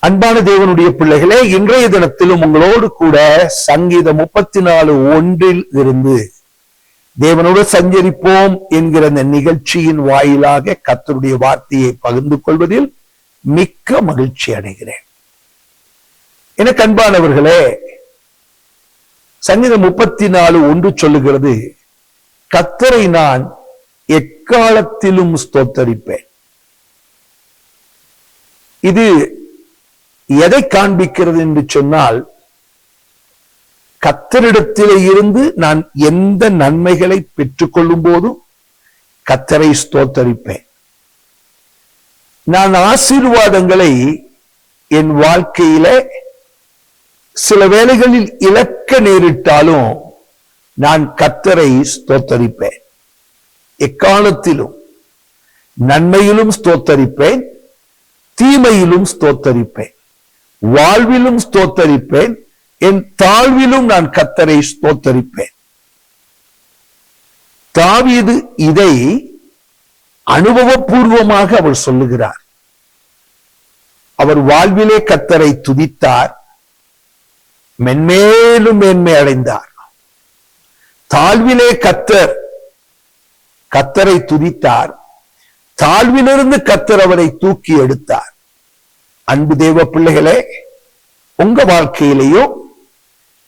அன்பான தேவனுடைய பிள்ளைகளே, இன்றைய தினத்திலும் உங்களோடு கூட சங்கீதம் 34:1 இருந்து தேவனோடு சஞ்சரிப்போம் என்கிற அந்த நிகழ்ச்சியின் வாயிலாக கர்த்தருடைய வார்த்தையை பகிர்ந்து கொள்வதில் மிக்க மகிழ்ச்சி அடைகிறேன். எனக்கு அன்பானவர்களே, சங்கீதம் 34:1 சொல்லுகிறது, கர்த்தரை நான் எக்காலத்திலும் ஸ்தோத்தரிப்பேன். இது எதை காண்பிக்கிறது என்று சொன்னால், கர்த்தரிடத்திலே இருந்து நான் எந்த நன்மைகளை பெற்றுக் கொள்ளும் போதும் கர்த்தரை ஸ்தோத்தரிப்பேன். நான் ஆசீர்வாதங்களை என் வாழ்க்கையில சில வேளைகளில் இழக்க நேரிட்டாலும் நான் கர்த்தரை ஸ்தோத்தரிப்பேன். எக்காலத்திலும் நன்மையிலும் ஸ்தோத்தரிப்பேன், தீமையிலும் ஸ்தோத்தரிப்பேன், வாழ்விலும் ஸ்தோத்தரிப்பேன், என் தாழ்விலும் நான் கர்த்தரை ஸ்தோத்தரிப்பேன். தாவீது இதை அனுபவபூர்வமாக அவர் சொல்லுகிறார். அவர் வாழ்விலே கர்த்தரை துதித்தார், மென்மேலும் மேன்மை அடைந்தார். தாழ்விலே கர்த்தரை துதித்தார், தாழ்விலிருந்து கர்த்தர் அவரை தூக்கி எடுத்தார். அன்பு தேவ பிள்ளைகளே, உங்க வாழ்க்கையிலேயும்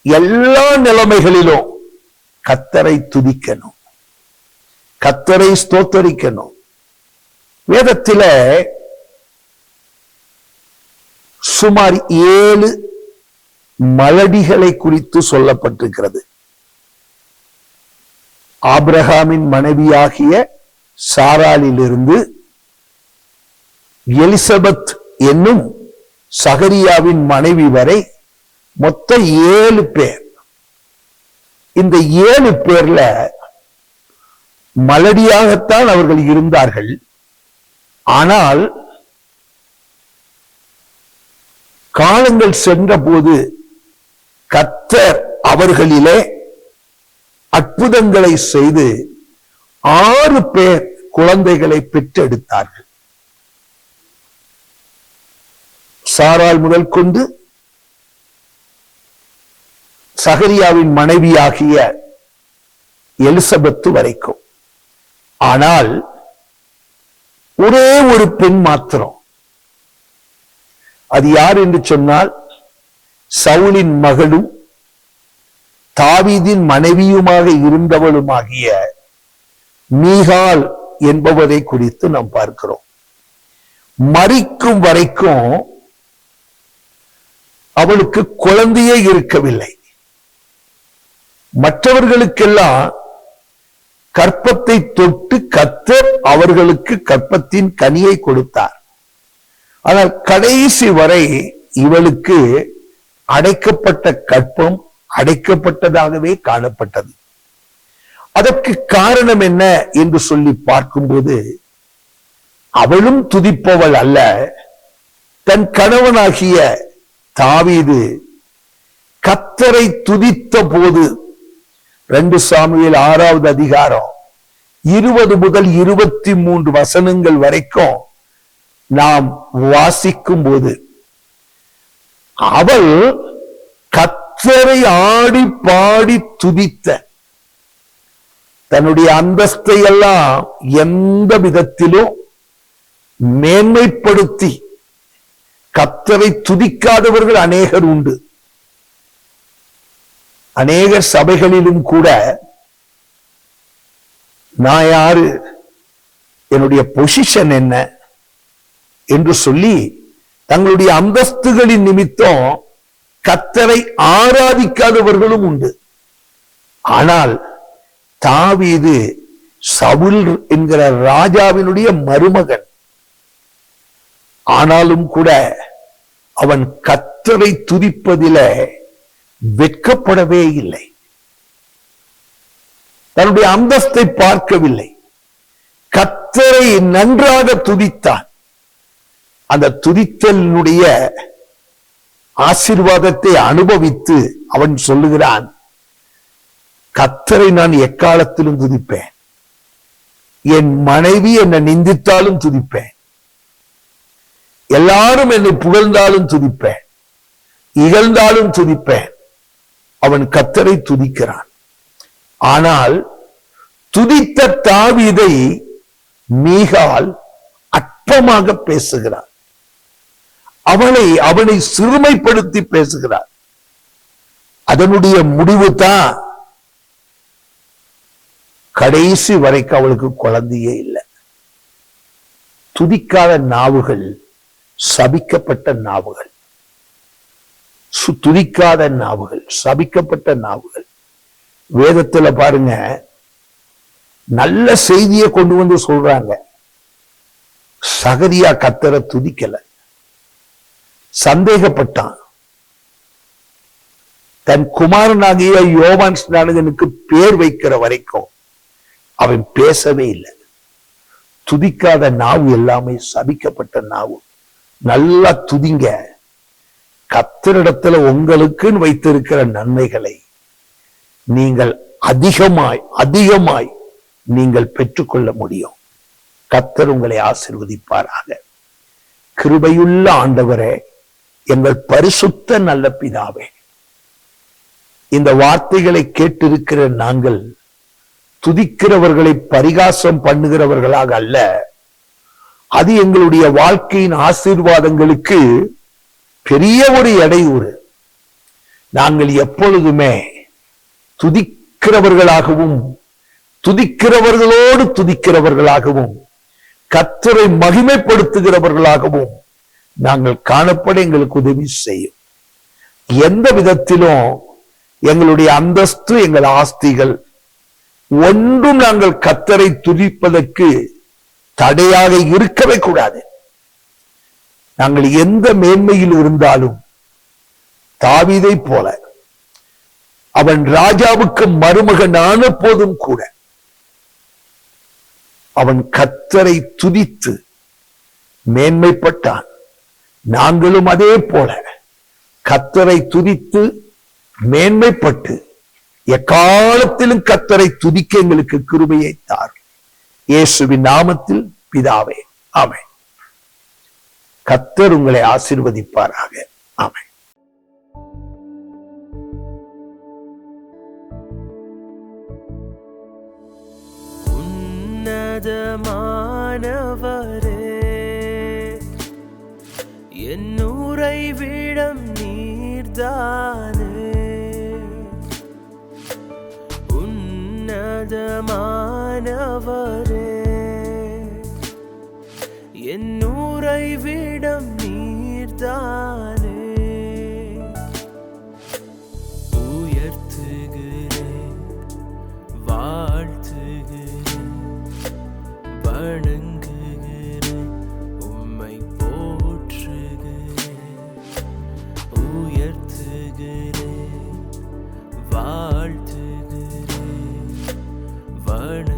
எல்லா நிலைமைகளிலும் கர்த்தரை துதிக்கணும், கர்த்தரை ஸ்தோத்தரிக்கணும். வேதத்தில சுமார் 7 மலடிகளை குறித்து சொல்லப்பட்டிருக்கிறது. ஆபிரகாமின் மனைவியாகிய சாராளிலிருந்து எலிசபெத் என்னும் சகரியாவின் மனைவி வரை மொத்தம் 7 பேர். இந்த 7 பேர்ல மலடியாகத்தான் அவர்கள் இருந்தார்கள். ஆனால் காலங்கள் சென்ற போது கர்த்தர் அவர்களிலே அற்புதங்களை செய்து 6 பேர் குழந்தைகளை பெற்றெடுத்தார்கள். சாராள் முதல் கொண்டு சகரியாவின் மனைவியாகிய எலிசபெத் வரைக்கும். ஆனால் ஒரே ஒரு பெண் மாத்திரம். அது யார் என்று சொன்னால், சவுலின் மகளும் தாவீதின் மனைவியுமாக இருந்தவளுமாகிய மீகாள் என்பவரை குறித்து நாம் பார்க்கிறோம். மரிக்கும் வரைக்கும் அவளுக்கு குழந்தையே இருக்கவில்லை. மற்றவர்களுக்கெல்லாம் கற்பத்தை தொட்டு கர்த்தர் அவர்களுக்கு கற்பத்தின் கனியை கொடுத்தார். ஆனால் கடைசி வரை இவளுக்கு அடைக்கப்பட்ட கற்பம் அடைக்கப்பட்டதாகவே காணப்பட்டது. அதற்கு காரணம் என்ன என்று சொல்லி பார்க்கும்போது, அவளும் துதிப்பவள் அல்ல. தன் கணவனாகிய தாவீது கர்த்தரை துதித்த போது 2 சாமுவேல் 6வது அதிகாரம் 20 முதல் 23 வசனங்கள் வரைக்கும் நாம் வாசிக்கும் போது, அவள் கர்த்தரை ஆடி பாடி துதித்த, தன்னுடைய அந்தஸ்தை எல்லாம் எந்த விதத்திலும் மேன்மைப்படுத்தி கர்த்தரை துதிக்காதவர்கள் அநேகர் உண்டு. அநேக சபைகளிலும் கூட நான் யாரு, என்னுடைய பொசிஷன் என்ன என்று சொல்லி தங்களுடைய அந்தஸ்துகளின் நிமித்தம் கர்த்தரை ஆராதிக்காதவர்களும் உண்டு. ஆனால் தாவீது சவுல் என்கிற ராஜாவினுடைய மருமகன். ஆனாலும் கூட அவன் கர்த்தரை துதிப்பதில வெட்கப்படவே இல்லை. தன்னுடைய அந்தஸ்தை பார்க்கவில்லை. கர்த்தரை நன்றாக துதித்தான். அந்த துதித்தலினுடைய ஆசீர்வாதத்தை அனுபவித்து அவன் சொல்லுகிறான், கர்த்தரை நான் எக்காலத்திலும் துதிப்பேன், என் மனைவி என்னை நிந்தித்தாலும் துதிப்பேன், எல்லாரும் என்னை புகழ்ந்தாலும் துதிப்பேன், இகழ்ந்தாலும் துதிப்பேன். அவன் கர்த்தரை துதிக்கிறான். ஆனால் துதித்த தாவீதை மீகாள் அற்பமாக பேசுகிறார். அவனை சிறுமைப்படுத்தி பேசுகிறார். அதனுடைய முடிவு தான் கடைசி வரைக்கும் அவளுக்கு குழந்தையே இல்லை. துதிக்காத நாவுகள் சபிக்கப்பட்ட நாவுகள், துதிக்காத நாவுகள் சபிக்கப்பட்ட நாவுகள். வேதத்துல பாருங்க, நல்ல செய்தியை கொண்டு வந்து சொல்றாங்க. சகரியா கர்த்தரை துதிக்கல, சந்தேகப்பட்டான். தன் குமாரனாகிய யோவான் ஸ்நானகனுக்கு பேர் வைக்கிற வரைக்கும் அவன் பேசவே இல்லை. துதிக்காத நாவு எல்லாமே சபிக்கப்பட்ட நாவு. நல்லா துதிங்க. கர்த்தரிடத்துல உங்களுக்குன்னு வைத்திருக்கிற நன்மைகளை நீங்கள் அதிகமாய் அதிகமாய் நீங்கள் பெற்றுக்கொள்ள முடியும். கர்த்தர் உங்களை ஆசீர்வதிப்பாராக. கிருபையுள்ள ஆண்டவரே, எங்கள் பரிசுத்த நல்ல பிதாவே, இந்த வார்த்தைகளை கேட்டிருக்கிற நாங்கள் துதிக்கிறவர்களை பரிகாசம் பண்ணுகிறவர்களாக அல்ல, அது எங்களுடைய வாழ்க்கையின் ஆசீர்வாதங்களுக்கு பெரிய ஒரு இடையூறு. நாங்கள் எப்பொழுதுமே துதிக்கிறவர்களாகவும் துதிக்கிறவர்களோடு துதிக்கிறவர்களாகவும் கர்த்தரை மகிமைப்படுத்துகிறவர்களாகவும் நாங்கள் காணப்பட எங்களுக்கு உதவி செய்யும். எந்த விதத்திலும் எங்களுடைய அந்தஸ்து, எங்கள் ஆஸ்திகள் ஒன்றும் நாங்கள் கர்த்தரை துதிப்பதற்கு தடையாக இருக்கவே கூடாது. நாங்கள் எந்த மேன்மையில் இருந்தாலும் தாவீதை போல அவன் ராஜாவுக்கு மருமகனான போதும் கூட அவன் கர்த்தரை துதித்து மேன்மைப்பட்டான். நாங்களும் அதே போல கர்த்தரை துதித்து மேன்மைப்பட்டு எக்காலத்திலும் கர்த்தரை துதிக்க எங்களுக்கு கிருபையை தார். இயேசுவின் நாமத்தில் பிதாவே, ஆமென். கர்த்தர் உங்களை ஆசீர்வதிப்பாராக. ஆமென். உன்னதமானவரே, என் உறைவிடம் நீர்தானே. உன்னதமானவரே, என் உறைவிடம் நீர்தானே. உயர்த்துகிறேன், வாழ்த்துகிறேன், வணங்குகிறேன், உம்மை போற்றுகிறேன். உயர்த்துகிறேன், வாழ்த்துகிறேன், வணங்குகிறேன்.